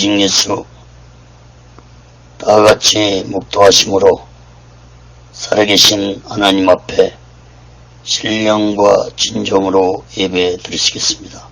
오직 예수 다같이 묵도하심으로 살아계신 하나님 앞에 신령과 진정으로 예배 드리시겠습니다.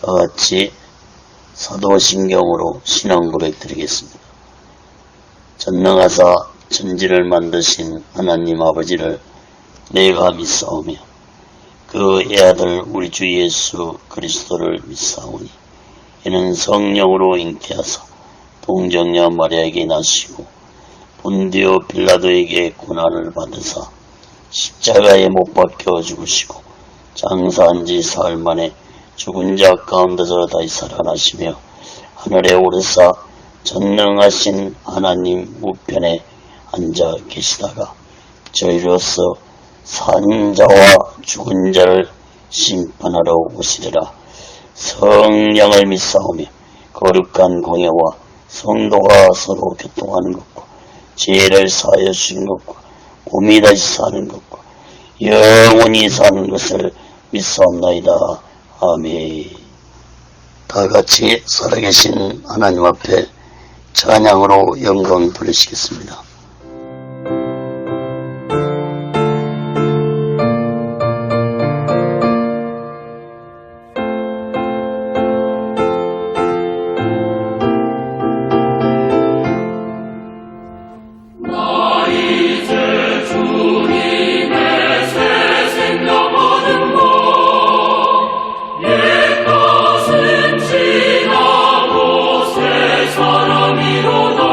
다같이 사도신경으로 신앙 고백 드리겠습니다. 전능하사 천지를 만드신 하나님 아버지를 내가 믿사오며 그 애아들 우리 주 예수 그리스도를 믿사오니 이는 성령으로 잉태하사 동정녀 마리아에게 나시고 본디오 빌라도에게 고난을 받으사 십자가에 못 박혀 죽으시고 장사한 지 사흘 만에 죽은 자 가운데서 다시 살아나시며 하늘에 오르사 전능하신 하나님 우편에 앉아 계시다가 저희로서 산 자와 죽은 자를 심판하러 오시리라. 성령을 믿사오며 거룩한 공예와 성도가 서로 교통하는 것과 죄를 사하여 주시는 것과 몸이 다시 사는 것과 영원히 사는 것을 믿사옵나이다. 아멘. 다같이 살아계신 하나님 앞에 찬양으로 영광 돌리시겠습니다. 사람이로다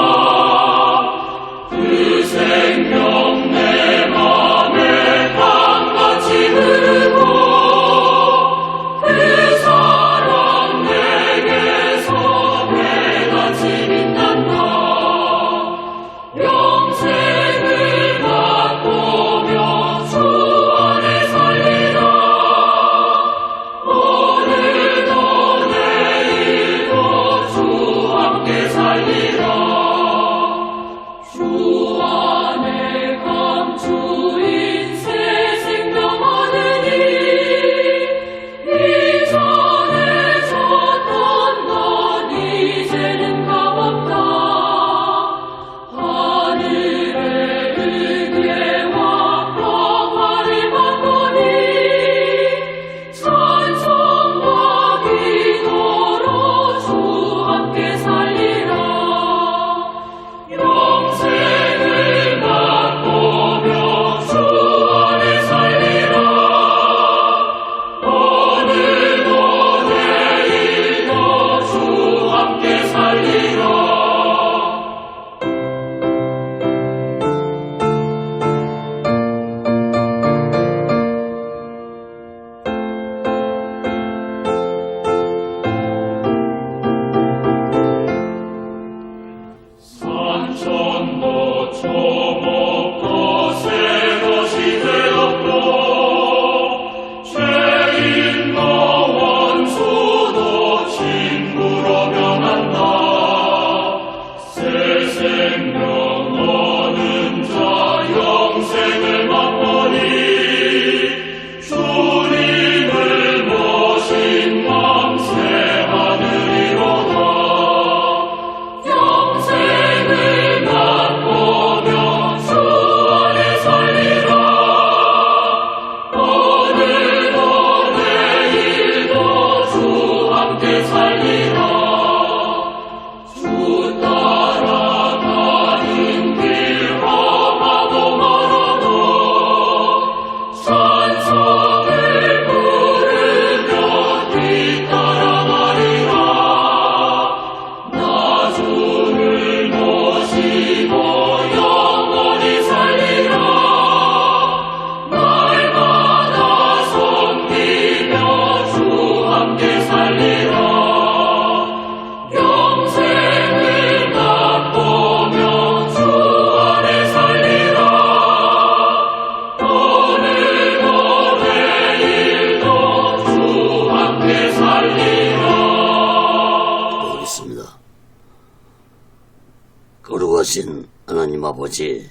거룩하신 하나님 아버지,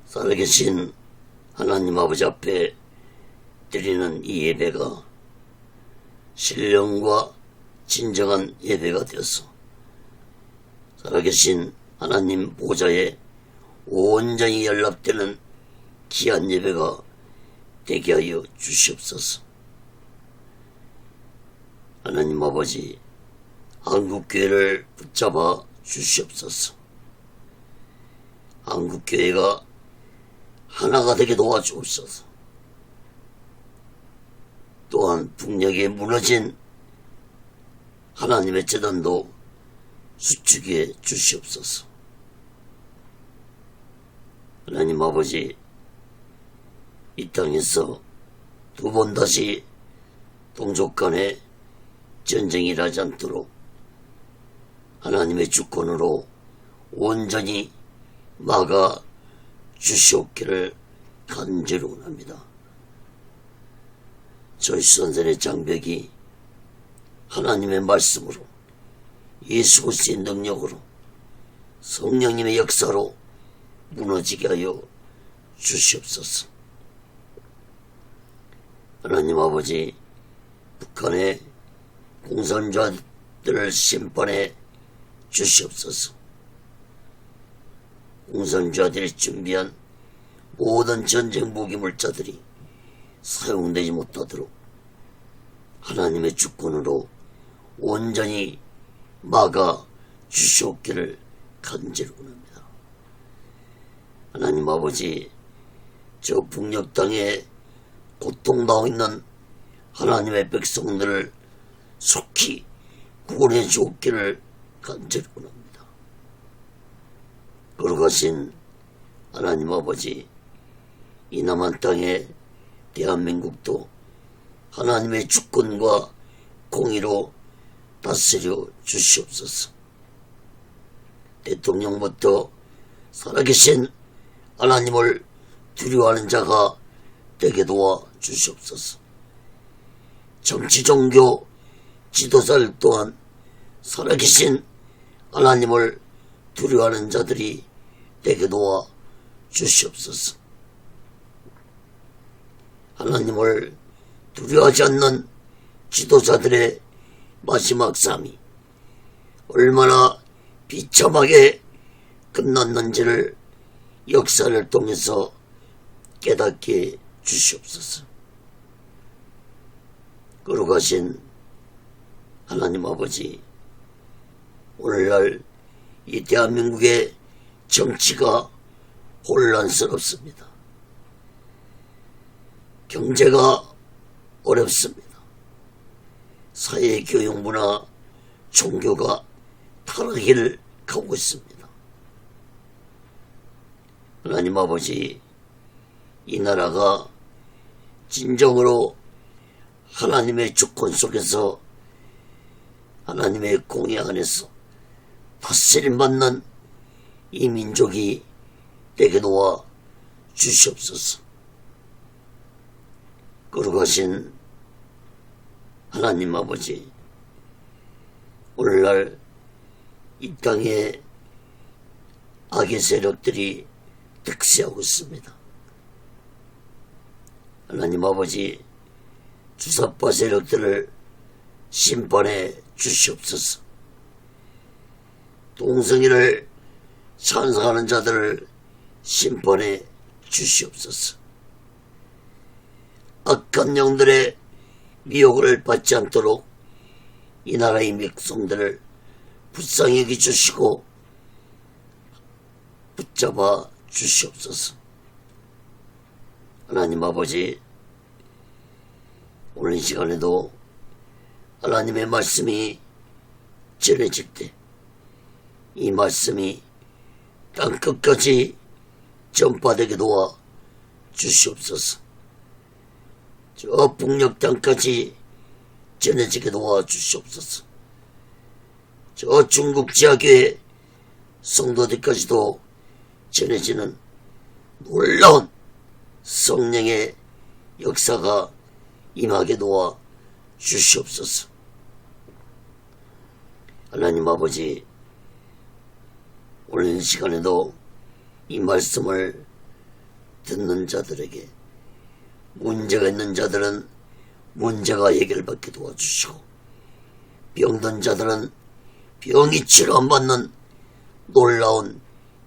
살아계신 하나님 아버지 앞에 드리는 이 예배가 신령과 진정한 예배가 되어서 살아계신 하나님 보좌에 온전히 연락되는 귀한 예배가 되게 하여 주시옵소서. 하나님 아버지, 한국교회를 붙잡아 주시옵소서. 한국교회가 하나가 되게 도와주옵소서. 또한 북녘에 무너진 하나님의 재단도 수축해 주시옵소서. 하나님 아버지, 이 땅에서 두 번 다시 동족 간에 전쟁이 일어나지 않도록 하나님의 주권으로 온전히 막아 주시옵기를 간절히 원합니다. 저희 선생의 장벽이 하나님의 말씀으로, 예수 그리스도의 능력으로, 성령님의 역사로 무너지게 하여 주시옵소서. 하나님 아버지, 북한의 공산주의들을 심판해 주시옵소서. 공산주의들이 준비한 모든 전쟁 무기 물자들이 사용되지 못하도록 하나님의 주권으로 온전히 막아 주시옵기를 간절히 원합니다. 하나님 아버지, 저 북녘 땅에 고통당하고 있는 하나님의 백성들을 속히 구원해 주옵기를 간절히 원합니다. 거룩하신 하나님 아버지, 이 남한 땅에 대한민국도 하나님의 주권과 공의로 다스려 주시옵소서. 대통령부터 살아계신 하나님을 두려워하는 자가 되게 도와 주시옵소서. 정치 종교 지도자들 또한 살아계신 하나님을 두려워하는 자들이 되게 도와 주시옵소서. 하나님을 두려워하지 않는 지도자들의 마지막 삶이 얼마나 비참하게 끝났는지를 역사를 통해서 깨닫게 주시옵소서. 거룩하신 하나님 아버지, 오늘날 이 대한민국의 정치가 혼란스럽습니다. 경제가 어렵습니다. 사회, 교육, 문화, 종교가 타락을 가고 있습니다. 하나님 아버지, 이 나라가 진정으로 하나님의 주권 속에서 하나님의 공의 안에서 다스림받는 이 민족이 되게 도와 주시옵소서. 거룩하신 하나님 아버지, 오늘날 이 땅에 악의 세력들이 득세하고 있습니다. 하나님 아버지, 주사파 세력들을 심판해 주시옵소서. 동성애를 찬성하는 자들을 심판해 주시옵소서. 악한 영들의 미혹을 받지 않도록 이 나라의 백성들을 불쌍히 여기주시고 붙잡아 주시옵소서. 하나님 아버지, 오늘 이 시간에도 하나님의 말씀이 전해질 때 이 말씀이 땅끝까지 전파되게 도와 주시옵소서. 저 북녘 땅까지 전해지게 도와 주시옵소서. 저 중국 지하교회 성도들까지도 전해지는 놀라운 성령의 역사가 임하게 도와 주시옵소서. 하나님 아버지, 오늘 이 시간에도 이 말씀을 듣는 자들에게 문제가 있는 자들은 문제가 해결받게 도와주시고, 병든 자들은 병이 치료 안 받는 놀라운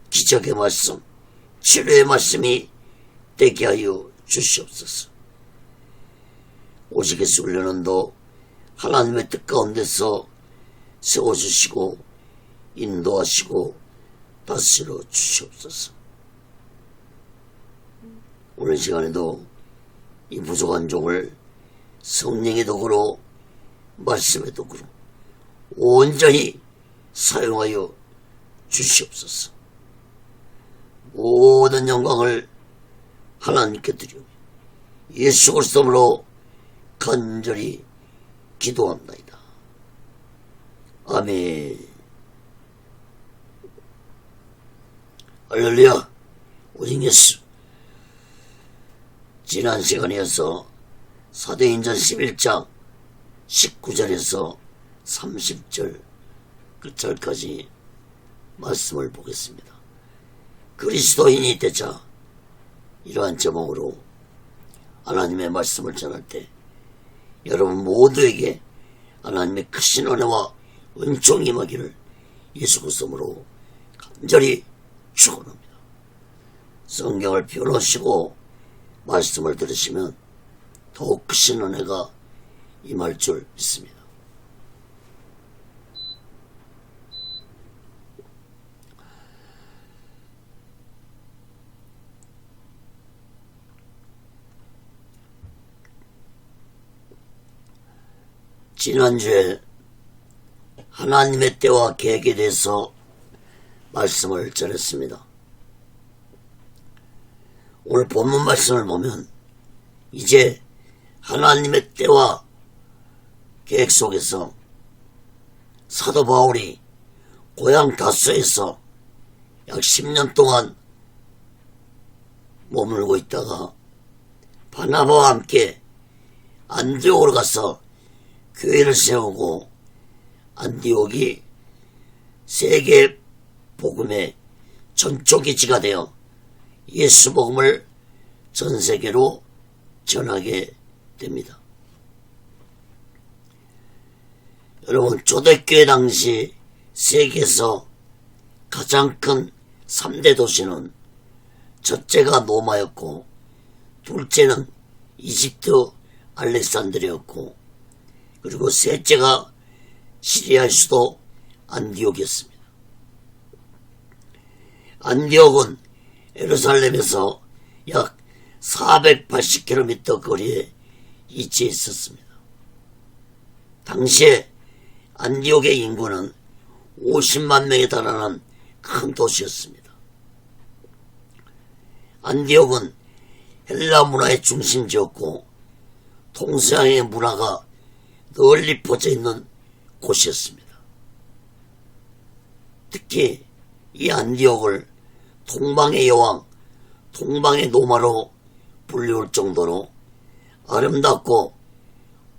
기적의 말씀, 치료의 말씀이 되게 하여 주시옵소서. 오시게스 훈련원도 하나님의 뜻 가운데서 세워주시고 인도하시고 다스려 주시옵소서. 오늘 시간에도 이 부족한 종을 성령의 도구로, 말씀의 도구로 온전히 사용하여 주시옵소서. 모든 영광을 하나님께 드리오 예수 그리스도로 간절히 기도합니다. 아멘. 할렐루야. 오직 예수. 지난 시간에서 사도행전 11장 19절에서 30절 끝절까지 말씀을 보겠습니다. 그리스도인이 되자, 이러한 제목으로 하나님의 말씀을 전할 때 여러분 모두에게 하나님의 크신 은혜와 은총이 임하기를 예수 그리스도로 간절히 축원합니다. 성경을 펴놓으시고 말씀을 들으시면 더욱 크신 은혜가 임할 줄 믿습니다. 지난주에 하나님의 때와 계획에 대해서 말씀을 전했습니다. 오늘 본문 말씀을 보면 이제 하나님의 때와 계획 속에서 사도 바울이 고향 다소에서 약 10년 동안 머물고 있다가 바나바와 함께 안디옥으로 가서 교회를 세우고, 안디옥이 세계 복음의 전초기지가 되어 예수 복음을 전 세계로 전하게 됩니다. 여러분, 초대교회 당시 세계에서 가장 큰 3대 도시는 첫째가 로마였고, 둘째는 이집트 알렉산드리아였고, 그리고 셋째가 시리아의 수도 안디옥이었습니다. 안디옥은 예루살렘에서 약 480km 거리에 위치해 있었습니다. 당시에 안디옥의 인구는 50만 명에 달하는 큰 도시였습니다. 안디옥은 헬라 문화의 중심지였고 동서양의 문화가 널리 퍼져 있는 곳이었습니다. 특히 이 안디옥을 동방의 여왕, 동방의 노마로 불리울 정도로 아름답고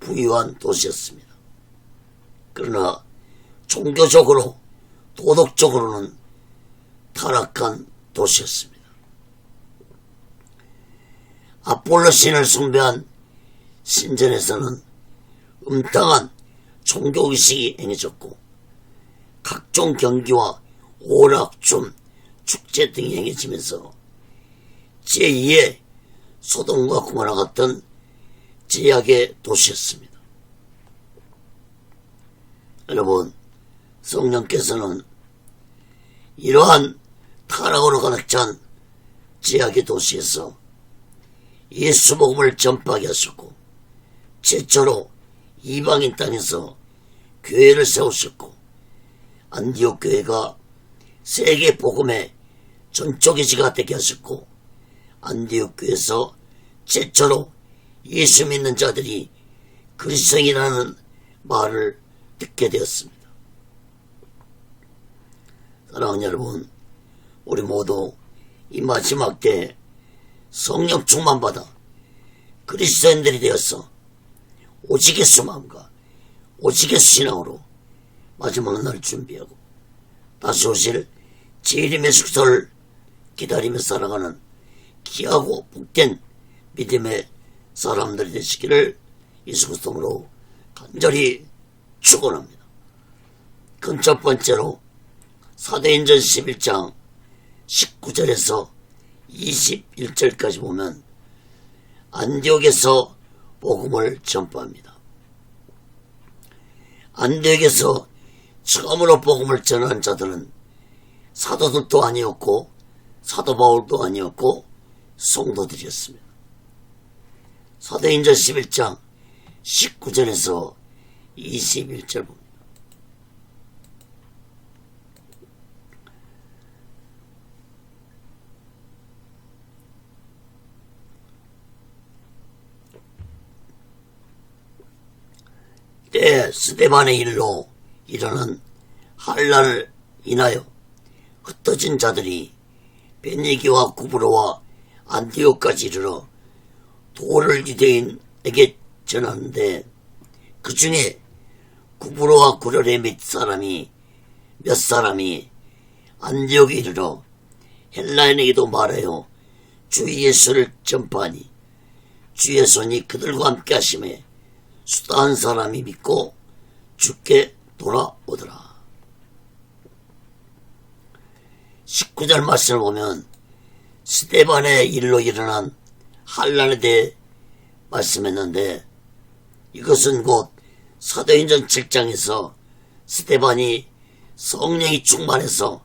부유한 도시였습니다. 그러나 종교적으로, 도덕적으로는 타락한 도시였습니다. 아폴로 신을 숭배한 신전에서는 음탕한 종교의식이 행해졌고, 각종 경기와 오락, 춤, 축제 등이 행해지면서 제2의 소돔과 고모라 같은 제약의 도시였습니다. 여러분, 성령께서는 이러한 타락으로 가득 찬 제약의 도시에서 예수 복음을 전파하게 하셨고, 최초로 이방인 땅에서 교회를 세우셨고, 안디옥 교회가 세계 복음의 전초기지가 되게 하셨고, 안디옥 교회에서 최초로 예수 믿는 자들이 그리스도인이라는 말을 듣게 되었습니다. 사랑하는 여러분, 우리 모두 이 마지막 때에 성령 충만받아 그리스도인들이 되어서 오직 예수 마음과 오직 예수 신앙으로 마지막 날 준비하고 다시 오실 재림의 숙소를 기다리며 살아가는 귀하고 복된 믿음의 사람들이 되시기를 예수 그리스도로 간절히 축원합니다. 그럼 첫 번째로 사도행전 11장 19절에서 21절까지 보면 안디옥에서 복음을 전파합니다. 안디옥에서 처음으로 복음을 전한 자들은 사도들도 아니었고 사도 바울도 아니었고 성도들이었습니다. 사도행전 11장 19절에서 21절 봅니다. 때 스데반의 일로 일어난 환난을 인하여 흩어진 자들이 베니게와 구브로와 안디옥까지 이르러 도를 유대인에게 전하는데, 그 중에 구브로와 구레네 몇 사람이 안디옥에 이르러 헬라인에게도 말하여 주 예수를 전파하니 주의 손이 그들과 함께 하심에 수다한 사람이 믿고 주께 돌아오더라. 19절 말씀을 보면 스데반의 일로 일어난 환난에 대해 말씀했는데, 이것은 곧 사도행전 7장에서 스데반이 성령이 충만해서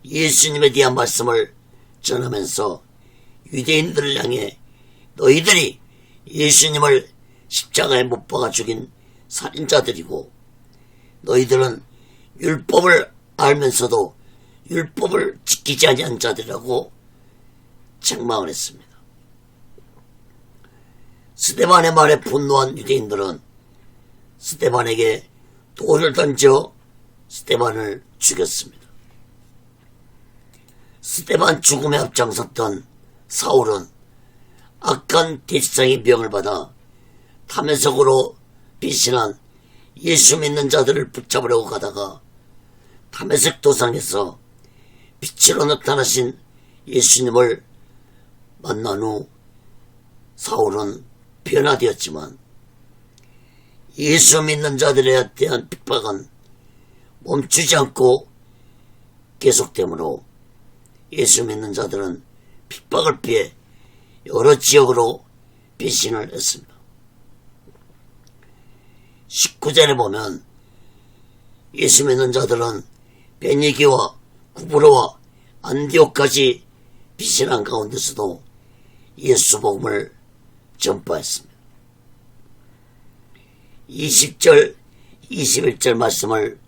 예수님에 대한 말씀을 전하면서 유대인들을 향해 너희들이 예수님을 십자가에 못 박아 죽인 살인자들이고 너희들은 율법을 알면서도 율법을 지키지 아니한 자들이라고 책망을 했습니다. 스데반의 말에 분노한 유대인들은 스데반에게 돌을 던져 스데반을 죽였습니다. 스데반 죽음에 앞장섰던 사울은 악한 대지상의 명을 받아 다메섹으로 피신한 예수 믿는 자들을 붙잡으려고 가다가 다메섹 도상에서 빛으로 나타나신 예수님을 만난 후 사울은 변화되었지만 예수 믿는 자들에 대한 핍박은 멈추지 않고 계속되므로 예수 믿는 자들은 핍박을 피해 여러 지역으로 피신을 했습니다. 19절에 보면 예수 믿는 자들은 베니게와 구브로와 안디옥까지 피신한 가운데서도 예수 복음을 전파했습니다. 20절, 21절 말씀을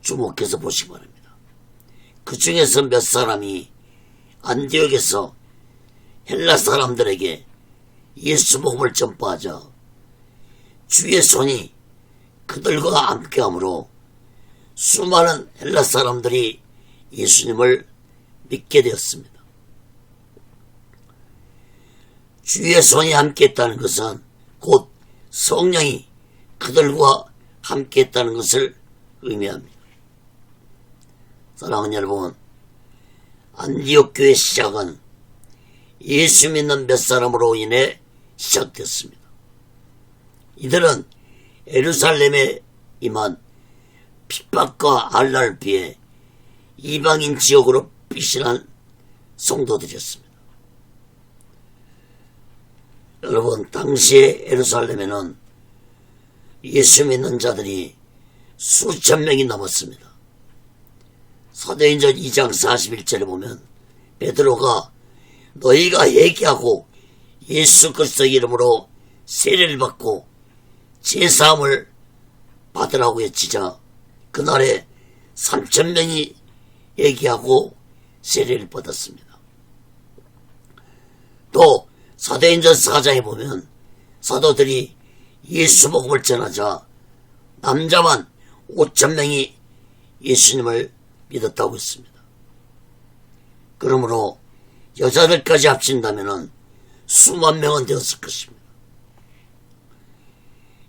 주목해서 보시기 바랍니다. 그 중에서 몇 사람이 안디옥에서 헬라 사람들에게 예수 복음을 전파하자 주의 손이 그들과 함께하므로 수많은 헬라 사람들이 예수님을 믿게 되었습니다. 주의 손이 함께했다는 것은 곧 성령이 그들과 함께했다는 것을 의미합니다. 사랑하는 여러분, 안디옥 교회 시작은 예수 믿는 몇 사람으로 인해 시작됐습니다. 이들은 예루살렘에 임한 핍박과 환난을 피해 이방인 지역으로 피신한 성도들이었습니다. 여러분, 당시의 예루살렘에는 예수 믿는 자들이 수천 명이 넘었습니다. 사도행전 2장 41절에 보면 베드로가 너희가 회개하고 예수 그리스도 이름으로 세례를 받고 제사함을 받으라고 외치자 그날에 3,000명이 회개하고 세례를 받았습니다. 또 사도행전 4장에 보면 사도들이 예수 복음을 전하자 남자만 5,000명이 예수님을 믿었다고 했습니다. 그러므로 여자들까지 합친다면 수만 명은 되었을 것입니다.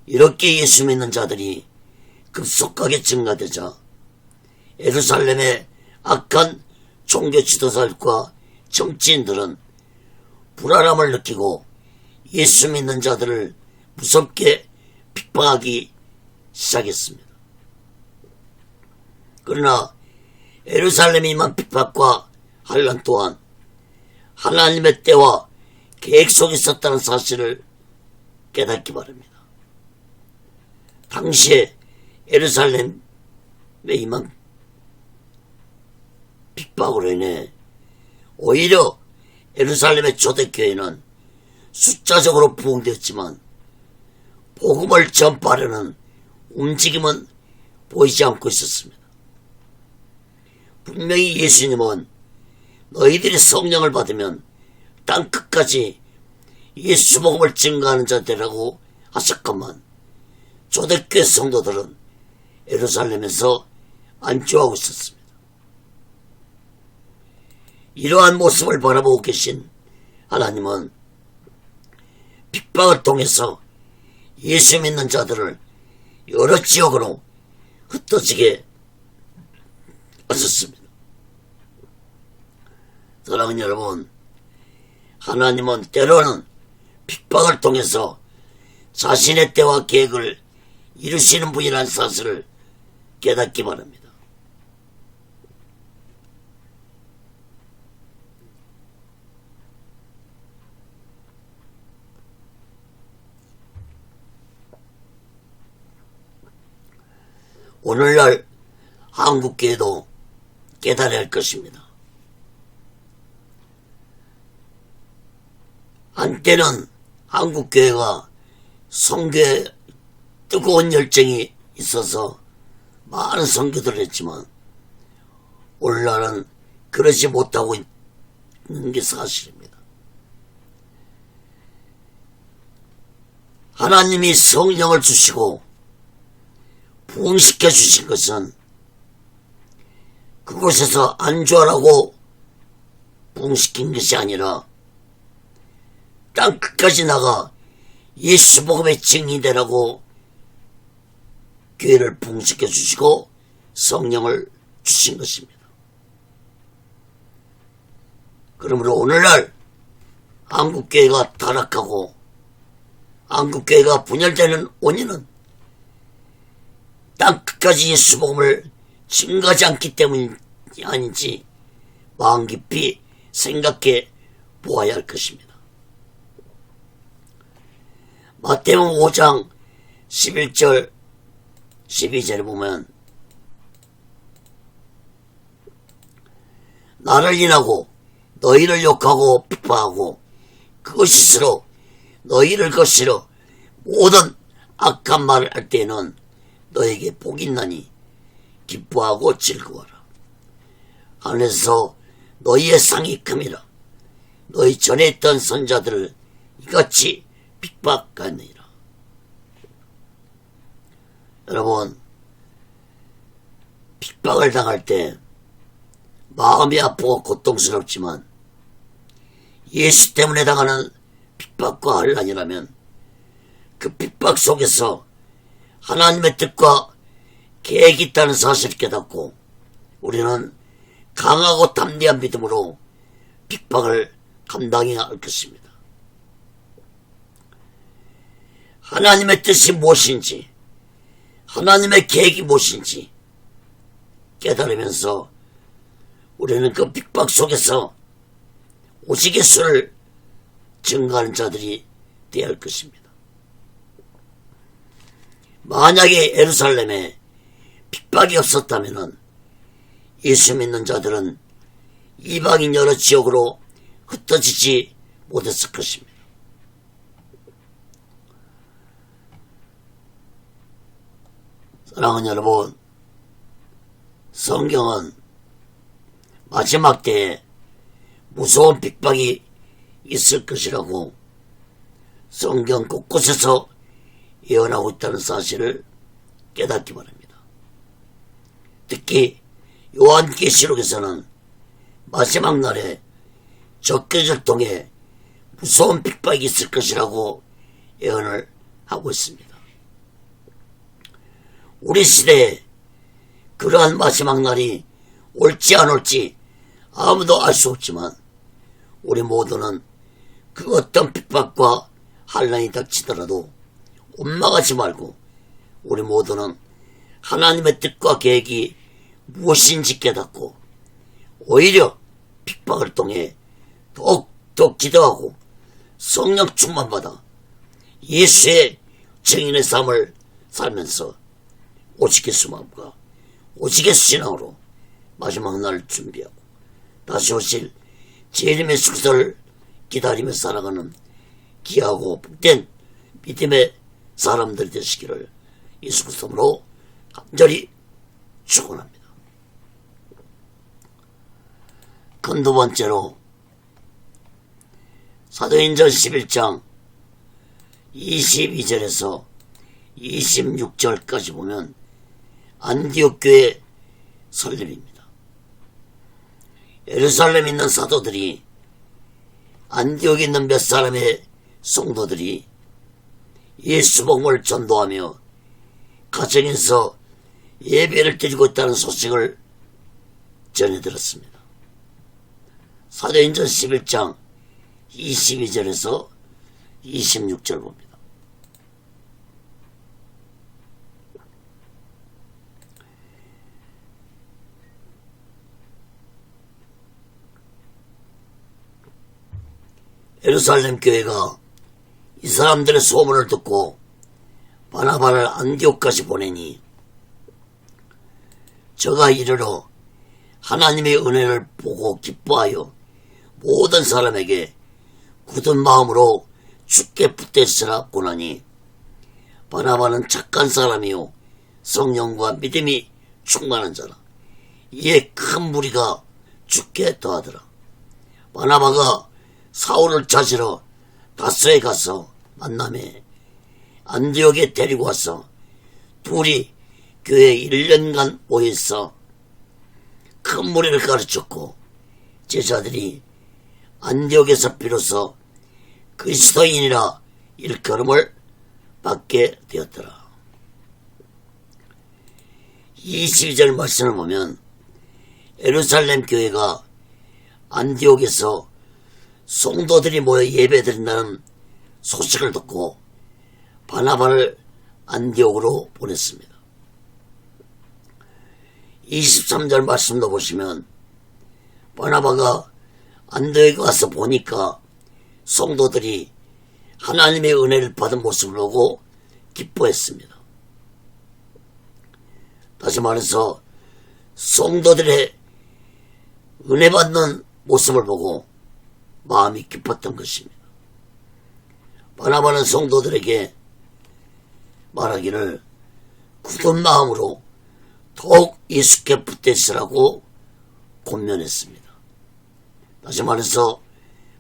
이렇게 예수 믿는 자들이 급속하게 증가되자 예루살렘의 악한 종교 지도자들과 정치인들은 불안함을 느끼고 예수 믿는 자들을 무섭게 핍박하기 시작했습니다. 그러나 예루살렘에 임한 핍박과 환난 또한 하나님의 때와 계획 속에 있었다는 사실을 깨닫기 바랍니다. 당시에 예루살렘에 임한 핍박으로 인해 오히려 예루살렘의 초대교회는 숫자적으로 부흥되었지만 복음을 전파하려는 움직임은 보이지 않고 있었습니다. 분명히 예수님은 너희들이 성령을 받으면 땅끝까지 예수 복음을 증거하는 자들이라고 하셨건만 초대교회 성도들은 예루살렘에서 안주하고 있었습니다. 이러한 모습을 바라보고 계신 하나님은 핍박을 통해서 예수 믿는 자들을 여러 지역으로 흩어지게 하셨습니다. 사랑하는 여러분, 하나님은 때로는 핍박을 통해서 자신의 때와 계획을 이루시는 분이라는 사실을 깨닫기 바랍니다. 오늘날 한국교회도 깨달아야 할 것입니다. 한때는 한국교회가 선교에 뜨거운 열정이 있어서 많은 선교들을 했지만 오늘날은 그러지 못하고 있는 게 사실입니다. 하나님이 성령을 주시고 부흥시켜 주신 것은 그곳에서 안주하라고 부흥시킨 것이 아니라 땅끝까지 나가 예수 복음의 증인되라고 교회를 부흥시켜 주시고 성령을 주신 것입니다. 그러므로 오늘날 한국교회가 타락하고 한국교회가 분열되는 원인은 땅끝까지 예수 복음을 증거하지 않기 때문이 아닌지 마음 깊이 생각해 보아야 할 것입니다. 마태복음 5장 11절 12절에 보면 나를 인하고 너희를 욕하고 핍박하고 그것이스러 너희를 거스려 모든 악한 말을 할 때에는 너에게 복이 있나니 기뻐하고 즐거워라. 하늘에서 너희의 상이 큼이라. 너희 전에 있던 선자들을 이같이 핍박하느니라. 여러분, 핍박을 당할 때 마음이 아프고 고통스럽지만 예수 때문에 당하는 핍박과 환난이라면 그 핍박 속에서 하나님의 뜻과 계획이 있다는 사실을 깨닫고 우리는 강하고 담대한 믿음으로 핍박을 감당해야 할 것입니다. 하나님의 뜻이 무엇인지, 하나님의 계획이 무엇인지 깨달으면서 우리는 그 핍박 속에서 오직 예수를 증거하는 자들이 되어야 할 것입니다. 만약에 예루살렘에 핍박이 없었다면 예수 믿는 자들은 이방인 여러 지역으로 흩어지지 못했을 것입니다. 사랑하는 여러분, 성경은 마지막 때에 무서운 핍박이 있을 것이라고 성경 곳곳에서 예언하고 있다는 사실을 깨닫기 바랍니다. 특히 요한계시록에서는 마지막 날에 적개를 통해 무서운 핍박이 있을 것이라고 예언을 하고 있습니다. 우리 시대에 그러한 마지막 날이 올지 안 올지 아무도 알 수 없지만 우리 모두는 그 어떤 핍박과 환난이 닥치더라도 원망하지 말고 우리 모두는 하나님의 뜻과 계획이 무엇인지 깨닫고 오히려 핍박을 통해 더욱 기도하고 성령 충만받아 예수의 증인의 삶을 살면서 오직 예수 마음과 오직 예수 신앙으로 마지막 날을 준비하고 다시 오실 재림의 숙소를 기다리며 살아가는 귀하고 복된 믿음의 사람들이 되시기를 예수 그리스도로 간절히 축원합니다. 큰 두 번째로 사도행전 11장 22절에서 26절까지 보면 안디옥 교회 설립입니다. 예루살렘에 있는 사도들이 안디옥에 있는 몇 사람의 성도들이 예수 복음을 전도하며 가정에서 예배를 드리고 있다는 소식을 전해 들었습니다. 사도행전 11장 22절에서 26절 봅니다. 예루살렘 교회가 이 사람들의 소문을 듣고 바나바를 안디옥까지 보내니 저가 이르러 하나님의 은혜를 보고 기뻐하여 모든 사람에게 굳은 마음으로 주께 붙들으라 고나니 바나바는 착한 사람이요 성령과 믿음이 충만한 자라. 이에 큰 무리가 주께 더하더라. 바나바가 사울을 찾으러 다스에 가서 만남에 안디옥에 데리고 와서 둘이 교회에 1년간 모여있어 큰 무리를 가르쳤고 제자들이 안디옥에서 비로소 그리스도인이라 일컬음을 받게 되었더라. 22절 말씀을 보면 예루살렘 교회가 안디옥에서 성도들이 모여 예배드린다는 소식을 듣고 바나바를 안디옥으로 보냈습니다. 23절 말씀도 보시면 바나바가 안디옥에 가서 보니까 성도들이 하나님의 은혜를 받은 모습을 보고 기뻐했습니다. 다시 말해서 성도들의 은혜 받는 모습을 보고 마음이 기뻤던 것입니다. 바나바는 성도들에게 말하기를 굳은 마음으로 더욱 예수께 붙들으라고 권면했습니다. 다시 말해서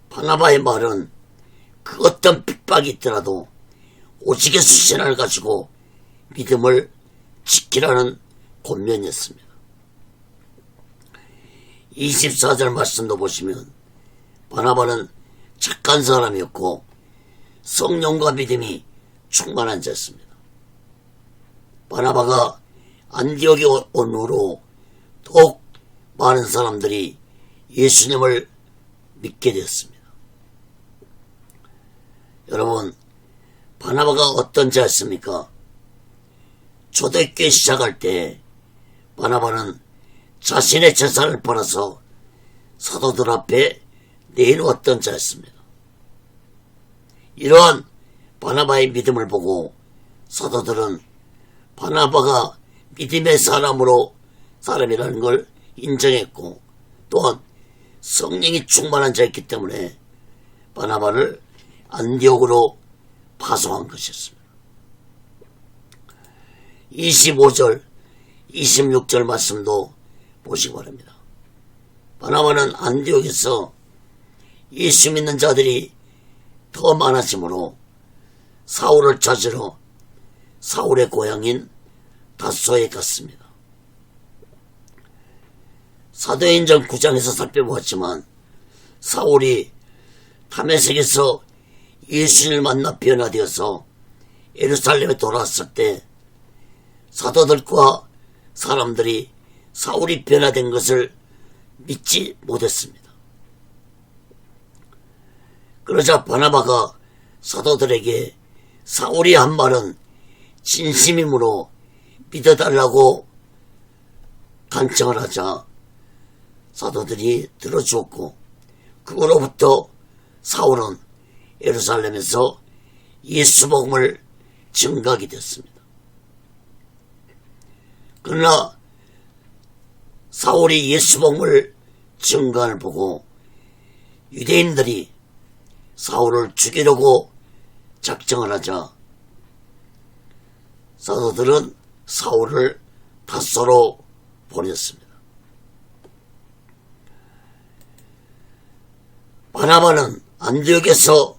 바나바의 말은 그 어떤 핍박이 있더라도 오직 예수 신앙을 가지고 믿음을 지키라는 권면이었습니다. 24절 말씀도 보시면 바나바는 착한 사람이었고 성령과 믿음이 충만한 자였습니다. 바나바가 안디옥에 온 후로 더욱 많은 사람들이 예수님을 믿게 되었습니다. 여러분, 바나바가 어떤 자였습니까? 초대교회 시작할 때 바나바는 자신의 재산을 팔아서 사도들 앞에 내놓았던 자였습니다. 이러한 바나바의 믿음을 보고 사도들은 바나바가 믿음의 사람이라는 걸 인정했고, 또한 성령이 충만한 자였기 때문에 바나바를 안디옥으로 파송한 것이었습니다. 25절, 26절 말씀도 보시기 바랍니다. 바나바는 안디옥에서 예수 믿는 자들이 더 많아지므로 사울을 찾으러 사울의 고향인 다소에 갔습니다. 사도행전 9장에서 살펴보았지만 사울이 다메섹에서 예수를 만나 변화되어서 예루살렘에 돌아왔을 때 사도들과 사람들이 사울이 변화된 것을 믿지 못했습니다. 그러자 바나바가 사도들에게 사울이 한 말은 진심이므로 믿어달라고 간청을 하자 사도들이 들어주었고, 그로부터 사울은 예루살렘에서 예수 복음을 증거하게 됐습니다. 그러나 사울이 예수 복음을 증거를 보고 유대인들이 사울을 죽이려고 작정을 하자 사도들은 사울을 다소로 보냈습니다. 바나바는 안디옥에서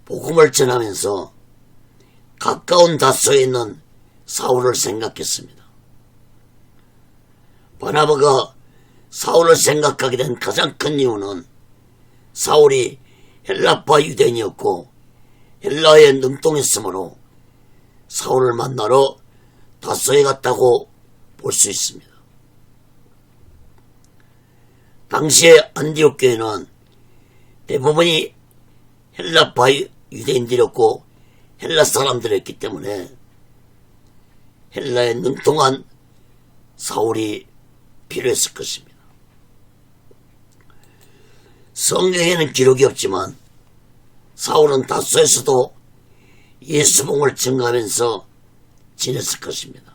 복음을 전하면서 가까운 다소에 있는 사울을 생각했습니다. 바나바가 사울을 생각하게 된 가장 큰 이유는 사울이 헬라파 유대인이었고 헬라에 능통했으므로 사울을 만나러 다소에 갔다고 볼 수 있습니다. 당시의 안디옥 교회는 대부분이 헬라파 유대인들이었고 헬라 사람들이었기 때문에 헬라에 능통한 사울이 필요했을 것입니다. 성경에는 기록이 없지만 사울은 다소에서도 예수 복음을 증거하면서 지냈을 것입니다.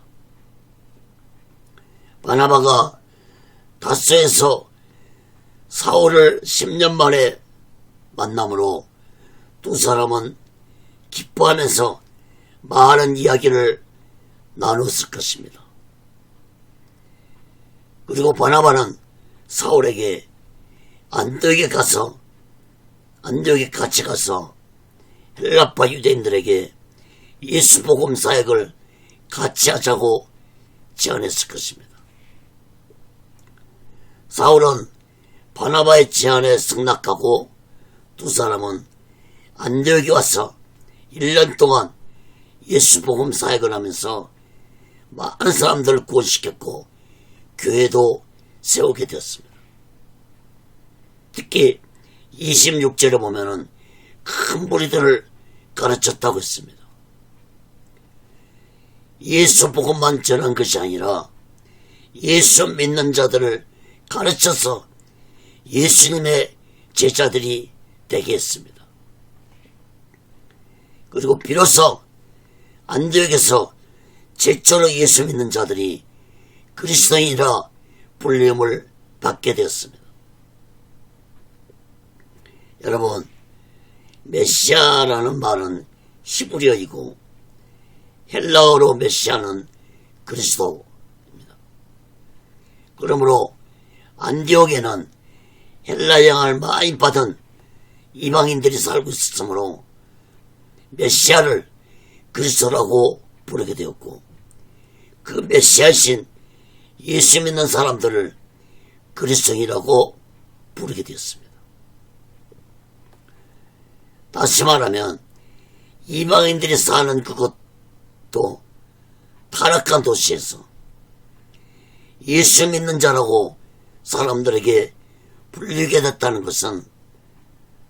바나바가 다소에서 사울을 10년 만에 만남으로 두 사람은 기뻐하면서 많은 이야기를 나눴을 것입니다. 그리고 바나바는 사울에게 안디옥에 같이 가서 헬라파 유대인들에게 예수 복음 사역을 같이 하자고 제안했을 것입니다. 사울은 바나바의 제안에 승낙하고 두 사람은 안디옥에 와서 1년 동안 예수 복음 사역을 하면서 많은 사람들을 구원시켰고 교회도 세우게 되었습니다. 특히 26절에 보면은 큰 무리들을 가르쳤다고 했습니다. 예수 복음만 전한 것이 아니라 예수 믿는 자들을 가르쳐서 예수님의 제자들이 되게 했습니다. 그리고 비로소 안디옥에서 최초로 예수 믿는 자들이 그리스도인이라 불림을 받게 되었습니다. 여러분, 메시아라는 말은 히브리어이고 헬라어로 메시아는 그리스도입니다. 그러므로 안디옥에는 헬라 영향을 많이 받은 이방인들이 살고 있었으므로 메시아를 그리스도라고 부르게 되었고, 그 메시아신 예수 믿는 사람들을 그리스도인이라고 부르게 되었습니다. 다시 말하면 이방인들이 사는 그것도 타락한 도시에서 예수 믿는 자라고 사람들에게 불리게 됐다는 것은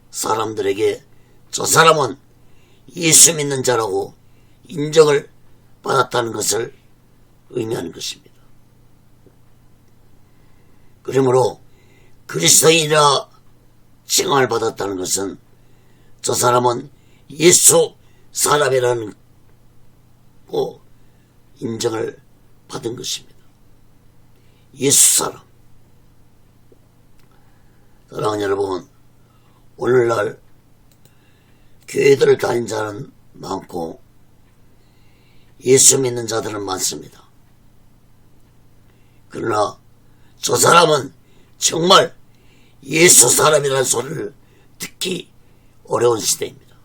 사람들에게 저 사람은 예수 믿는 자라고 인정을 받았다는 것을 의미하는 것입니다. 그러므로 그리스도인이라 칭함을 받았다는 것은 저 사람은 예수 사람이라는 인정을 받은 것입니다. 예수 사람. 사랑하는 여러분, 오늘날 교회들을 다닌 자는 많고 예수 믿는 자들은 많습니다. 그러나 저 사람은 정말 예수 사람이라는 소리를 듣기 어려운 시대입니다.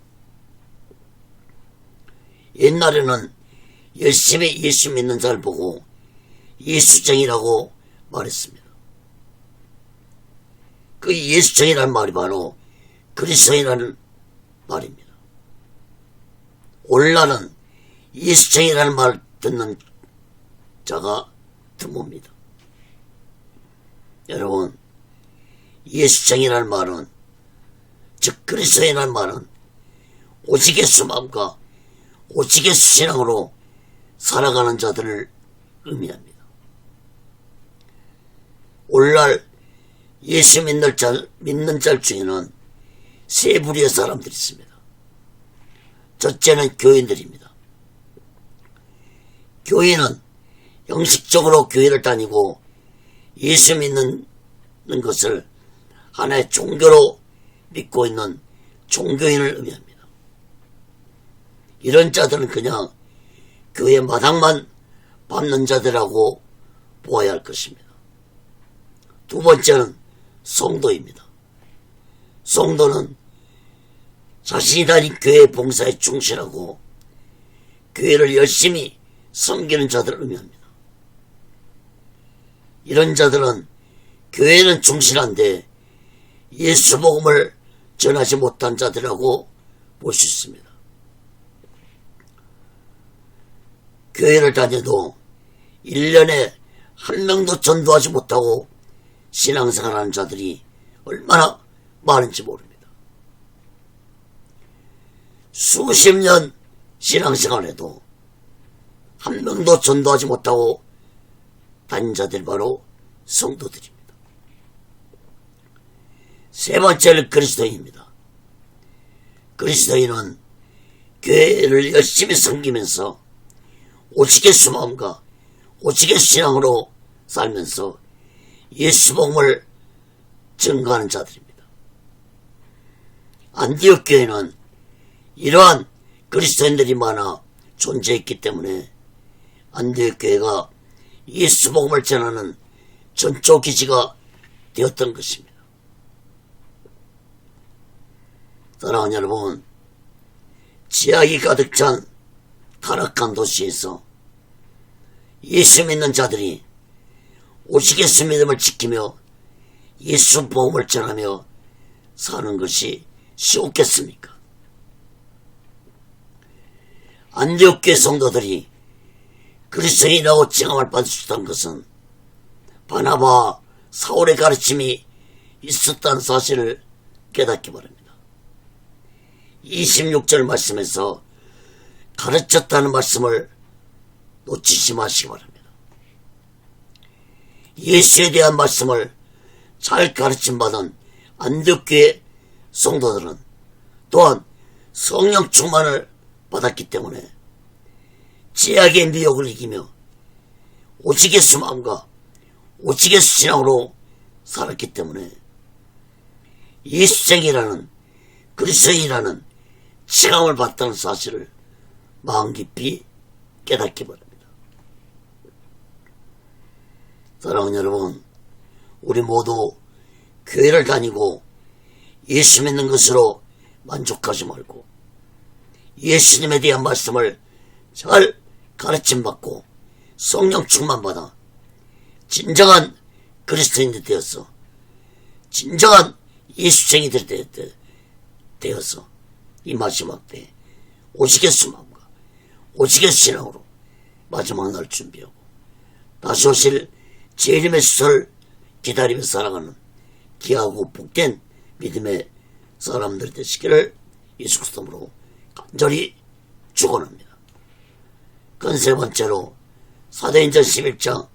옛날에는 열심히 예수 믿는 자를 보고 예수쟁이라고 말했습니다. 그 예수쟁이라는 말이 바로 그리스도인이라는 말입니다. 오늘날은 예수쟁이라는 말을 듣는 자가 드뭅니다. 여러분, 예수쟁이라는 말은, 즉 그리스도인이라는 말은 오직 예수 마음과 오직 예수 신앙으로 살아가는 자들을 의미합니다. 오늘날 예수 믿는 자 중에는 세 부류의 사람들이 있습니다. 첫째는 교인들입니다. 교인은 형식적으로 교회를 다니고 예수 믿는 것을 하나의 종교로 믿고 있는 종교인을 의미합니다. 이런 자들은 그냥 교회 마당만 밟는 자들이라고 보아야 할 것입니다. 두 번째는 성도입니다. 성도는 자신이 다닌 교회 봉사에 충실하고 교회를 열심히 섬기는 자들을 의미합니다. 이런 자들은 교회는 충실한데 예수 복음을 전하지 못한 자들이라고 볼 수 있습니다. 교회를 다녀도 1년에 한 명도 전도하지 못하고 신앙생활하는 자들이 얼마나 많은지 모릅니다. 수십 년 신앙생활에도 한 명도 전도하지 못하고 다닌 자들이 바로 성도들입니다. 세 번째는 그리스도인입니다. 그리스도인은 교회를 열심히 섬기면서 오직 예수 마음과 오직 예수 신앙으로 살면서 예수 복음을 증거하는 자들입니다. 안디옥 교회는 이러한 그리스도인들이 많아 존재했기 때문에 안디옥 교회가 예수 복음을 전하는 전초 기지가 되었던 것입니다. 사랑하는 여러분, 지하기 가득 찬 타락한 도시에서 예수 믿는 자들이 오직 예수 믿음을 지키며 예수 복음을 전하며 사는 것이 쉬웠겠습니까? 안디옥 교회 성도들이 그리스도인이라고 칭함을 받을 수 있다는 것은 바나바와 사울의 가르침이 있었다는 사실을 깨닫기 바랍니다. 26절 말씀에서 가르쳤다는 말씀을 놓치지 마시기 바랍니다. 예수에 대한 말씀을 잘 가르침받은 안디옥 교회 성도들은 또한 성령 충만을 받았기 때문에 죄악의 미혹을 이기며 오직 예수 마음과 오직 예수 신앙으로 살았기 때문에 예수쟁이라는 그리스도인이라는 칭함을 받다는 사실을 마음 깊이 깨닫기 바랍니다. 사랑하는 여러분, 우리 모두 교회를 다니고 예수 믿는 것으로 만족하지 말고 예수님에 대한 말씀을 잘 가르침받고 성령 충만받아 진정한 그리스도인들이 되어서 진정한 예수쟁이들이 되어서 이 마지막 때 오직 예수 마음과 오직 예수 신앙으로 마지막 날 준비하고 다시 오실 재림의 수를 기다리며 살아가는 귀하고 복된 믿음의 사람들 되시기를 예수 그리스도로 간절히 축원합니다. 그 세 번째로 사도행전 11장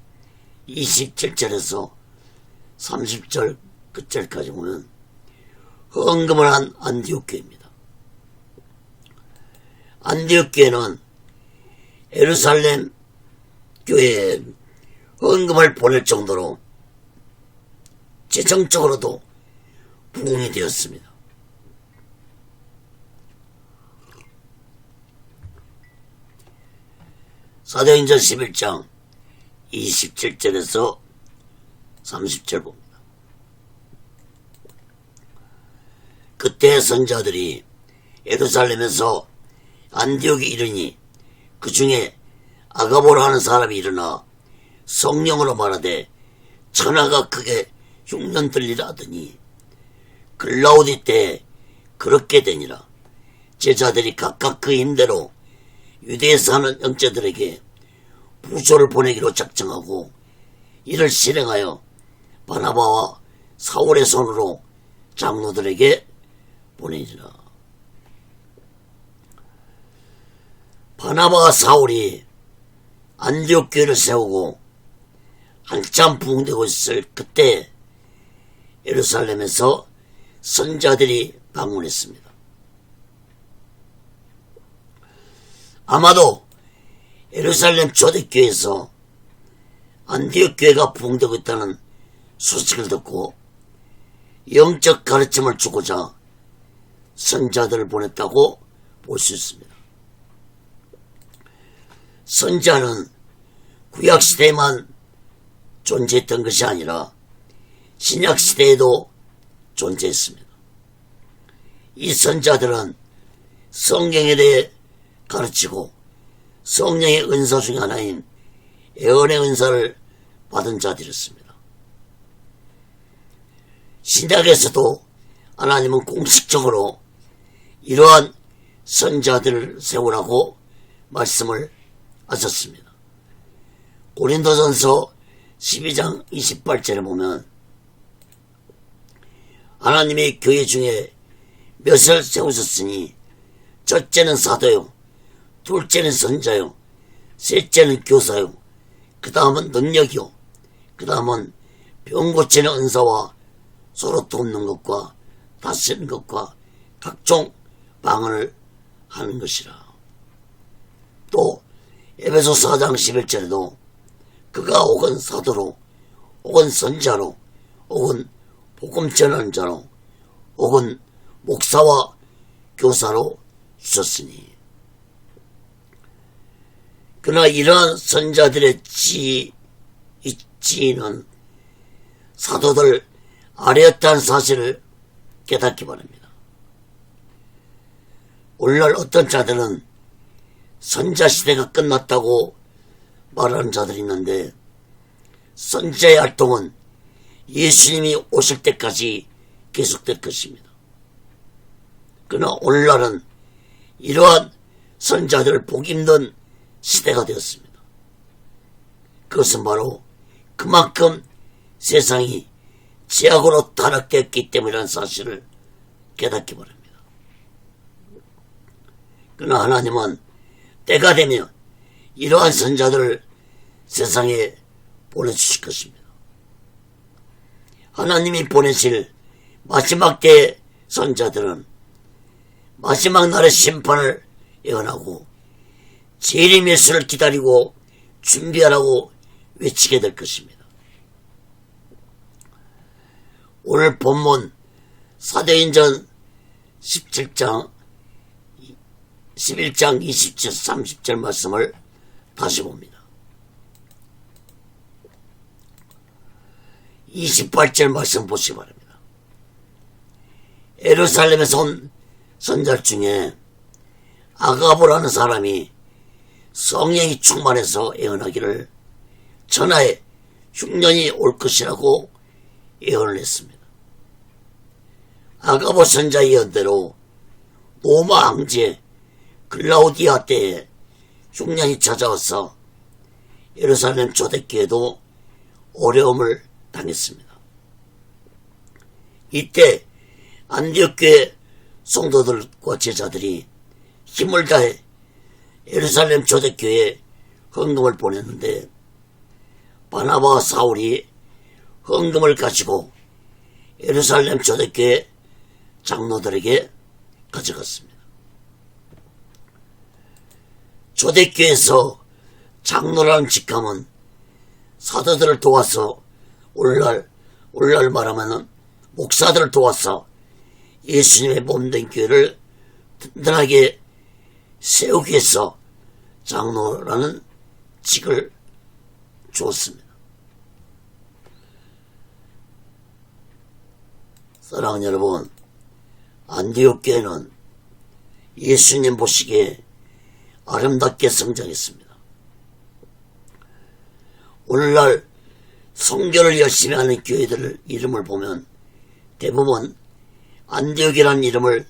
27절에서 30절 끝절까지 보면 헌금을 한 안디옥 교회입니다. 안디옥 교회는 예루살렘 교회에 헌금을 보낼 정도로 재정적으로도 부흥이 되었습니다. 사도행전 11장 27절에서 30절 봅니다. 그때 선자들이 예루살렘에서 안디옥에 이르니 그 중에 아가보라 하는 사람이 일어나 성령으로 말하되 천하가 크게 흉년 들리라 하더니 글라우디 때에 그렇게 되니라. 제자들이 각각 그 힘대로 유대에 사는 형제들에게 부조를 보내기로 작정하고 이를 실행하여 바나바와 사울의 손으로 장로들에게 보내니라. 바나바와 사울이 안디옥 교회를 세우고 한참 부흥되고 있을 그때 예루살렘에서 선자들이 방문했습니다. 아마도 예루살렘 초대교회에서 안디옥 교회가 부흥되고 있다는 소식을 듣고 영적 가르침을 주고자 선자들을 보냈다고 볼 수 있습니다. 선자는 구약시대에만 존재했던 것이 아니라 신약시대에도 존재했습니다. 이 선자들은 성경에 대해 가르치고 성령의 은사 중 하나인 예언의 은사를 받은 자들이었습니다. 신약에서도 하나님은 공식적으로 이러한 선자들을 세우라고 말씀을 하셨습니다. 고린도전서 12장 28절에 보면 하나님의 교회 중에 몇을 세우셨으니 첫째는 사도요, 둘째는 선자요, 셋째는 교사요, 그 다음은 능력이요, 그 다음은 병 고치는 은사와 서로 돕는 것과 다스리는 것과 각종 방언을 하는 것이라. 또 에베소 4장 11절에도 그가 혹은 사도로 혹은 선자로 혹은 복음 전하는 자로 혹은 목사와 교사로 주셨으니 그러나 이러한 선자들의 지위는 사도들 아래였다는 사실을 깨닫기 바랍니다. 오늘날 어떤 자들은 선자시대가 끝났다고 말하는 자들이 있는데 선자의 활동은 예수님이 오실 때까지 계속될 것입니다. 그러나 오늘날은 이러한 선자들을 보기 힘든 시대가 되었습니다. 그것은 바로 그만큼 세상이 죄악으로 타락되었기 때문이라는 사실을 깨닫기 바랍니다. 그러나 하나님은 때가 되면 이러한 선자들을 세상에 보내주실 것입니다. 하나님이 보내실 마지막 때의 선자들은 마지막 날의 심판을 예언하고 재림의 수를 기다리고 준비하라고 외치게 될 것입니다. 오늘 본문 사도행전 11장 20절 30절 말씀을 다시 봅니다. 28절 말씀 보시기 바랍니다. 예루살렘에서 온 선자 중에 아가보라는 사람이 성령이 충만해서 예언하기를 천하에 흉년이 올 것이라고 예언을 했습니다. 아가보 선자 예언대로 로마 황제 글라우디아 때에 흉년이 찾아와서 예루살렘 초대교회도 어려움을 당했습니다. 이때 안디옥 교회 성도들과 제자들이 힘을 다해 예루살렘 초대교회에 헌금을 보냈는데 바나바와 사울이 헌금을 가지고 예루살렘 초대교회 장로들에게 가져갔습니다. 초대교회에서 장로라는 직함은 사도들을 도와서 오늘날 말하면 목사들을 도와서 예수님의 몸된 교회를 든든하게 세우기 위해서 장로라는 직을 주었습니다. 사랑하는 여러분, 안디옥 교회는 예수님 보시기에 아름답게 성장했습니다. 오늘날 성교를 열심히 하는 교회들 이름을 보면 대부분 안디옥이라는 이름을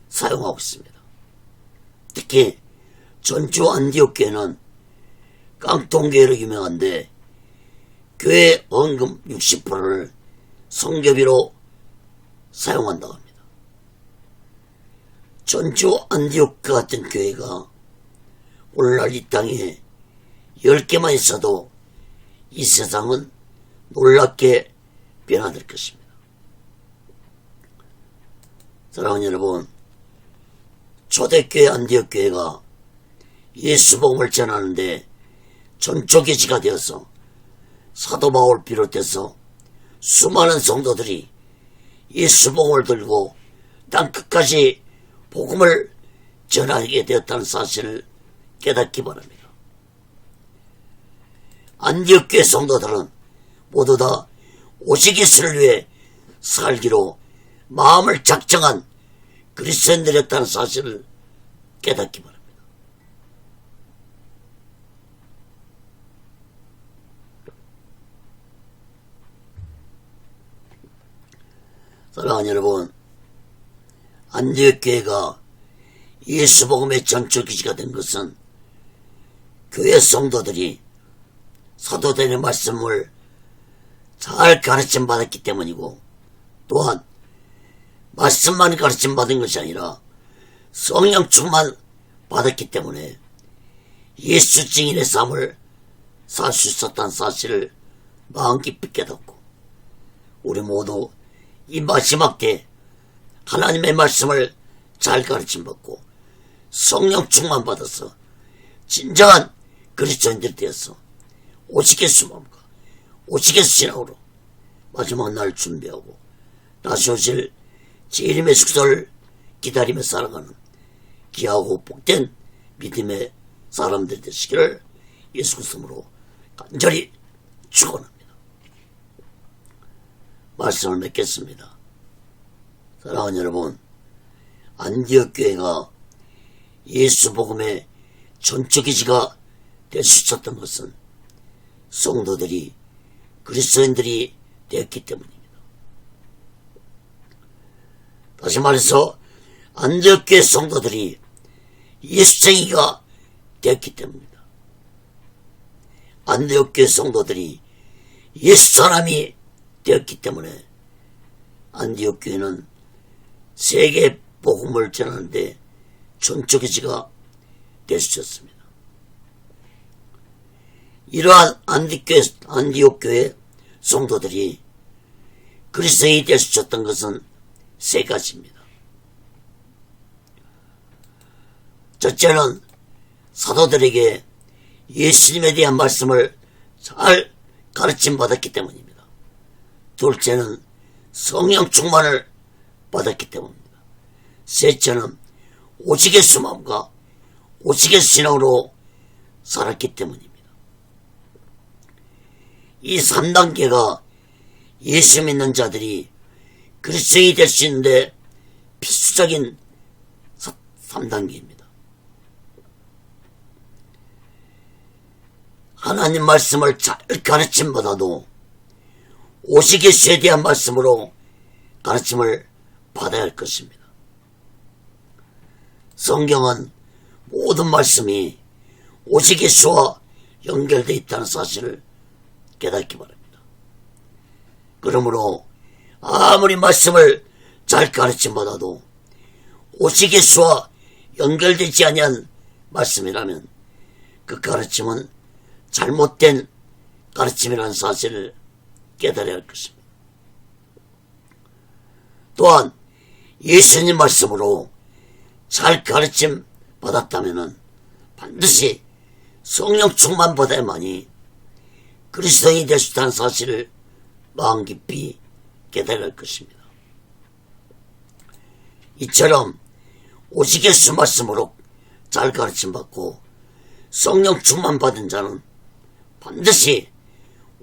사용하고 있습니다. 특히 전주 안디옥 교회는 깡통교회로 유명한데 교회 헌금 60%를 성교비로 사용한다고 합니다. 전주 안디옥 같은 교회가 오늘날 이 땅에 10개만 있어도 이 세상은 놀랍게 변화될 것입니다. 사랑하는 여러분, 초대교회 안디옥 교회가 예수 복음을 전하는데 전초기지가 되어서 사도 바울을 비롯해서 수많은 성도들이 예수 복음을 들고 땅 끝까지 복음을 전하게 되었다는 사실을 깨닫기 바랍니다. 안디옥 교회 성도들은 모두 다 오직 예수를 위해 살기로 마음을 작정한 그리스도인들이었다는 사실을 깨닫기 바랍니다. 사랑하는 여러분, 안디옥 교회가 예수 복음의 전초기지가 된 것은 교회 성도들이 사도들의 말씀을 잘 가르침 받았기 때문이고, 또한 말씀만 가르침 받은 것이 아니라 성령 충만 받았기 때문에 예수 증인의 삶을 살 수 있었다는 사실을 마음 깊이 깨닫고, 우리 모두 이 마지막 때 하나님의 말씀을 잘 가르침 받고 성령 충만 받아서 진정한 그리스도인들이 되어서 오직 예수 마음과 오직 예수 신앙으로 마지막 날 준비하고 다시 오실 재림의 숙소를 기다리며 살아가는 귀하고 복된 믿음의 사람들이 되시기를 예수 그리스도로 간절히 축원합니다. 말씀을 맺겠습니다. 사랑하는 여러분, 안디옥 교회가 예수 복음의 전초기지가 될 수 있었던 것은 성도들이 그리스도인들이 되었기 때문입니다. 다시 말해서 안디옥 교회 성도들이 예수쟁이가 되었기 때문입니다. 안디옥 교회 성도들이 예수 사람이 되었기 때문에 안디옥 교회는 세계 복음을 전하는데 전초기지가 될 수 있었습니다. 이러한 안디옥 교회 성도들이 그리스도인이 될 수 있었던 것은 세 가지입니다. 첫째는 사도들에게 예수님에 대한 말씀을 잘 가르침 받았기 때문입니다. 둘째는 성령 충만을 받았기 때문입니다. 셋째는 오직 예수 마음과 오직 예수 신앙으로 살았기 때문입니다. 이 3단계가 예수 믿는 자들이 그리스도인이 될 수 있는데 필수적인 3단계입니다. 하나님 말씀을 잘 가르침 받아도 오직 예수에 대한 말씀으로 가르침을 받아야 할 것입니다. 성경은 모든 말씀이 오직 예수와 연결되어 있다는 사실을 깨닫기 바랍니다. 그러므로 아무리 말씀을 잘 가르침 받아도 오직 예수와 연결되지 아니한 말씀이라면 그 가르침은 잘못된 가르침이라는 사실을 깨달아야 할 것입니다. 또한 예수님 말씀으로 잘 가르침 받았다면 반드시 성령 충만받아야만이 그리스도인이 될 수 있다는 사실을 마음 깊이 깨달을 할 것입니다. 이처럼 오직 예수 말씀으로 잘 가르침받고 성령 충만받은 자는 반드시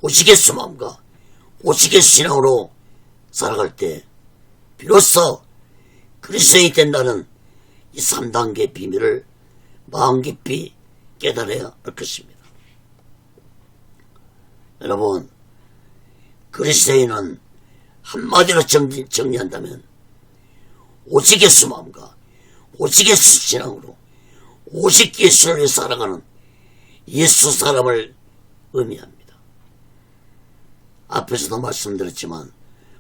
오직 예수 마음과 오직 예수 신앙으로 살아갈 때 비로소 그리스도인이 된다는 이 3단계의 비밀을 마음 깊이 깨달아야 할 것입니다. 여러분, 그리스도인은 한마디로 정리한다면 오직 예수 마음과 오직 예수 신앙으로 오직 예수를 위해 살아가는 예수 사람을 의미합니다. 앞에서도 말씀드렸지만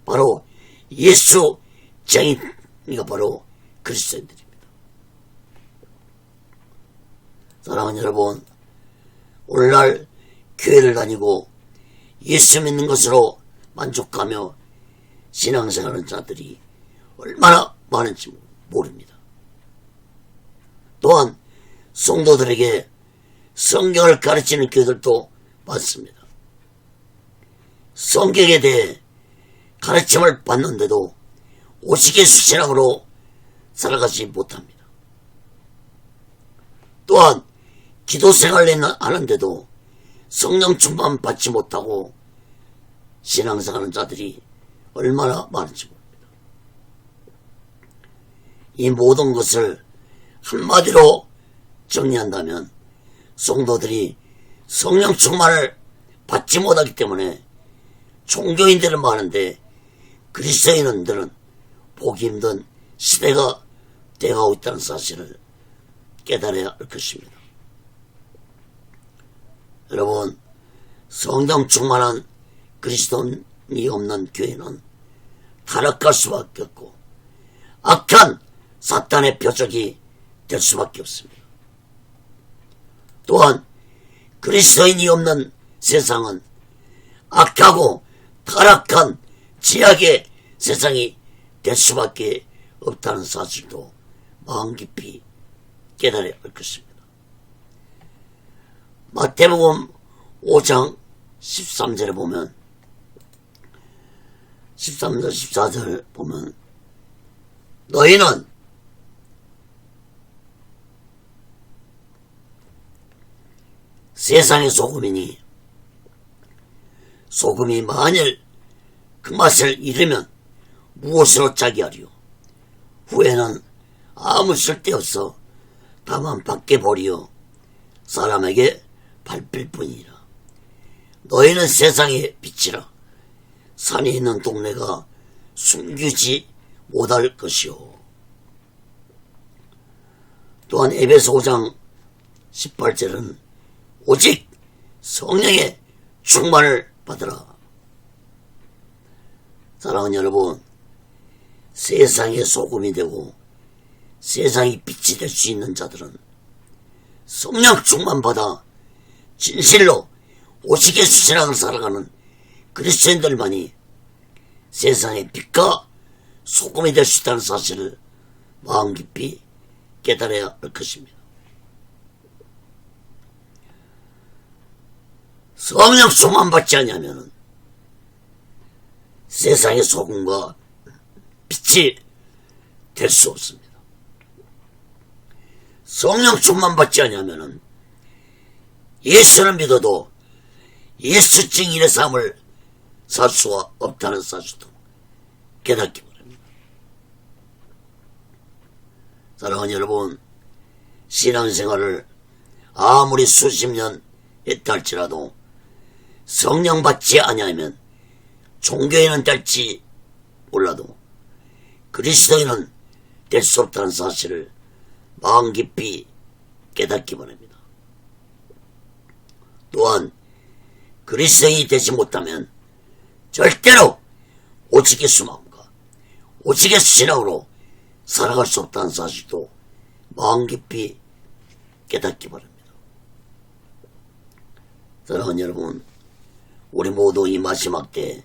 바로 예수 정의가 바로 그리스도인들입니다. 사랑하는 여러분, 오늘날 교회를 다니고 예수 믿는 것으로 만족하며 신앙생활하는 자들이 얼마나 많은지 모릅니다. 또한 성도들에게 성경을 가르치는 교회들도 많습니다. 성경에 대해 가르침을 받는데도 오직 예수 신앙으로 살아가지 못합니다. 또한 기도 생활을 하는데도 성령 충만 받지 못하고 신앙생활하는 자들이 얼마나 많은지 모릅니다. 이 모든 것을 한마디로 정리한다면 성도들이 성령 충만을 받지 못하기 때문에 종교인들은 많은데 그리스도인들은 보기 힘든 시대가 되어가고 있다는 사실을 깨달아야 할 것입니다. 여러분, 성령 충만한 그리스도인이 없는 교회는 타락할 수밖에 없고 악한 사탄의 표적이 될 수밖에 없습니다. 또한 그리스도인이 없는 세상은 악하고 타락한 죄악의 세상이 될 수밖에 없다는 사실도 마음 깊이 깨달아야 할 것입니다. 마태복음 5장 13절에 보면 13절 14절 보면 너희는 세상의 소금이니 소금이 만일 그 맛을 잃으면 무엇으로 짜게 하리요. 후에는 아무 쓸데없어 다만 밖에 버리어 사람에게 밟힐 뿐이라. 너희는 세상의 빛이라. 산에 있는 동네가 숨기지 못할 것이요. 또한 에베소 5장 18절은 오직 성령의 충만을 받으라. 사랑하는 여러분, 세상의 소금이 되고 세상이 빛이 될 수 있는 자들은 성령 충만 받아 진실로 오직 예수 신앙을 살아가는 그리스도인들만이 세상의 빛과 소금이 될 수 있다는 사실을 마음 깊이 깨달아야 할 것입니다. 성령 충만 받지 않으면 세상의 소금과 빛이 될 수 없습니다. 성령 충만 받지 않으면 예수를 믿어도 예수 증인의 삶을 살 수가 없다는 사실도 깨닫기 바랍니다. 사랑하는 여러분, 신앙생활을 아무리 수십 년 했다 할지라도 성령 받지 아니하면 종교인은 될지 몰라도 그리스도인은 될 수 없다는 사실을 마음 깊이 깨닫기 바랍니다. 또한 그리스도인이 되지 못하면 절대로 오직 예수 마음과 오직 예수 신앙으로 살아갈 수 없다는 사실도 마음 깊이 깨닫기 바랍니다. 사랑하는 여러분, 우리 모두 이 마지막 때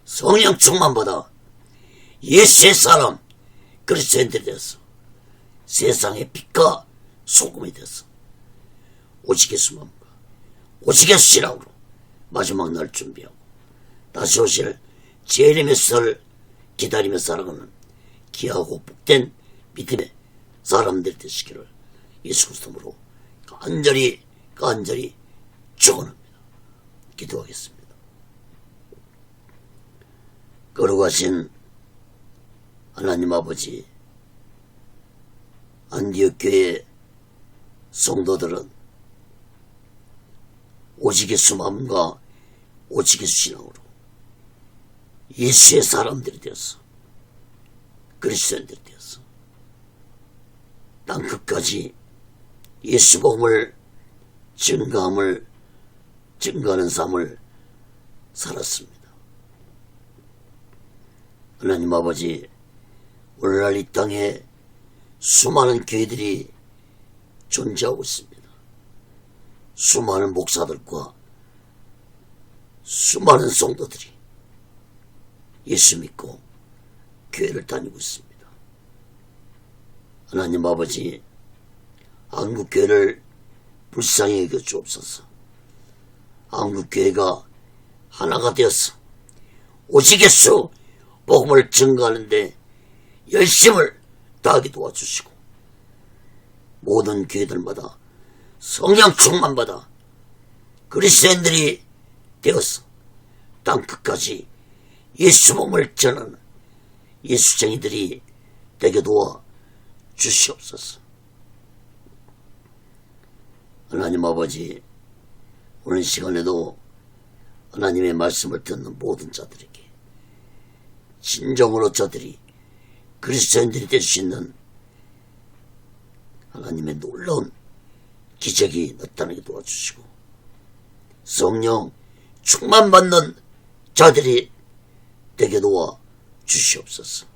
성령 충만 받아 예수의 사람 그리스도인들이 되어서 세상의 빛과 소금이 되어서 오직 예수 마음과 오직 예수 신앙으로 마지막 날 준비하고 다시 오실 재림의 설 기다리며 살아가는 귀하고 복된 믿음의 사람들 되시기를 예수 그리스도로 간절히 축원합니다. 기도하겠습니다. 거룩하신 하나님 아버지, 안디옥 교회 성도들은 오직 예수 마음과 오직 예수 신앙으로 예수의 사람들이 되었어. 그리스도인들이 되었어. 땅 끝까지 예수 복음을 증거하는 삶을 살았습니다. 하나님 아버지, 오늘날 이 땅에 수많은 교회들이 존재하고 있습니다. 수많은 목사들과 수많은 성도들이 예수 믿고 교회를 다니고 있습니다. 하나님 아버지, 한국교회를 불쌍히 여겨 주옵소서. 한국교회가 하나가 되어서 오직 예수 복음을 증거하는데 열심을 다하게 도와주시고 모든 교회들마다 성령 충만받아 그리스도인들이 되어서 땅 끝까지 예수 복음을 전하는 예수쟁이들이 되게 도와 주시옵소서. 하나님 아버지, 오늘 시간에도 하나님의 말씀을 듣는 모든 자들에게 진정으로 저들이 그리스도인들이 될 수 있는 하나님의 놀라운 기적이 나타나게 도와주시고 성령 충만받는 자들이 되게 도와 주시옵소서.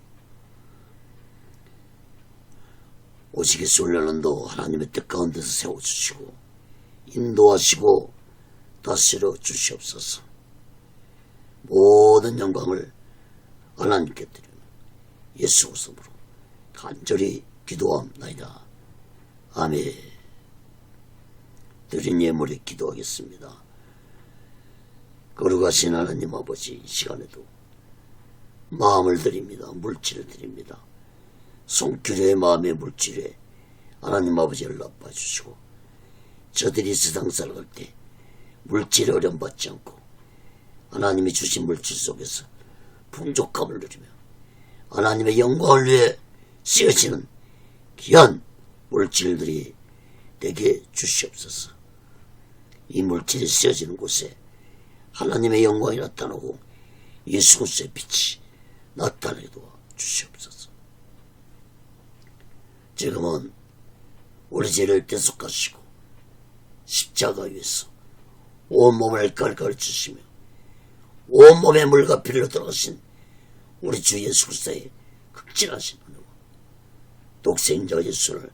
오직 예수 훈련원도 하나님의 뜻 가운데서 세워주시고 인도하시고 다스려 주시옵소서. 모든 영광을 하나님께 드리며 예수 그리스도로 간절히 기도합나이다. 아멘. 드린 예물에 기도하겠습니다. 거룩하신 하나님 아버지, 이 시간에도 마음을 드립니다. 물질을 드립니다. 송교류의 마음의 물질에 하나님 아버지 연락받아 주시고 저들이 세상 살아갈 때 물질에 어려움받지 않고 하나님이 주신 물질 속에서 풍족함을 누리며 하나님의 영광을 위해 쓰여지는 귀한 물질들이 되게 주시옵소서. 이 물질이 쓰여지는 곳에 하나님의 영광이 나타나고 예수 그리스도의 빛이 나타나게 도와 주시옵소서. 지금은 우리 죄를 대속하시고 십자가 위에서 온몸을 갈갈 주시며 온몸에 물과 피를 들어가신 우리 주 예수 그리스도의 극진하신 은혜와 독생자 예수를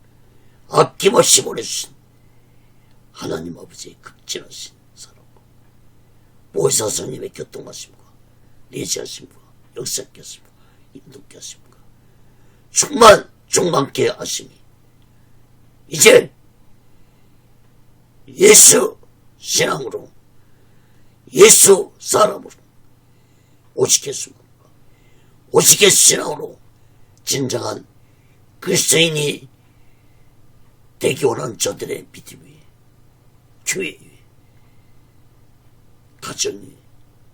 아낌없이 보내주신 하나님 아버지의 극진하신 사랑과 보혜사 성님의 교통하심과 내지하심과 역사케 하심과 인도케 하심과 충만케 하심이 이제 예수 신앙으로 예수 사람으로 오직 예수 오직 예수 신앙으로 진정한 그리스도인이 되기 원하는 저들의 믿음 위에 교회 위에 가정 위에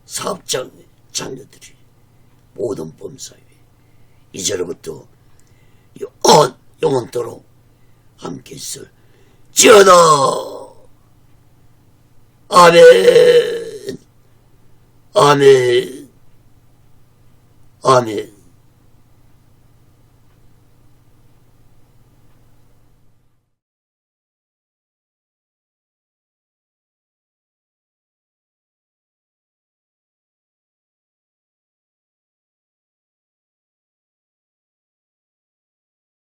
사업장 위에 자녀들이 모든 범사 위에 이제로부터 영원토록 함께 있을 지어다. 아멘. 아멘. 아멘.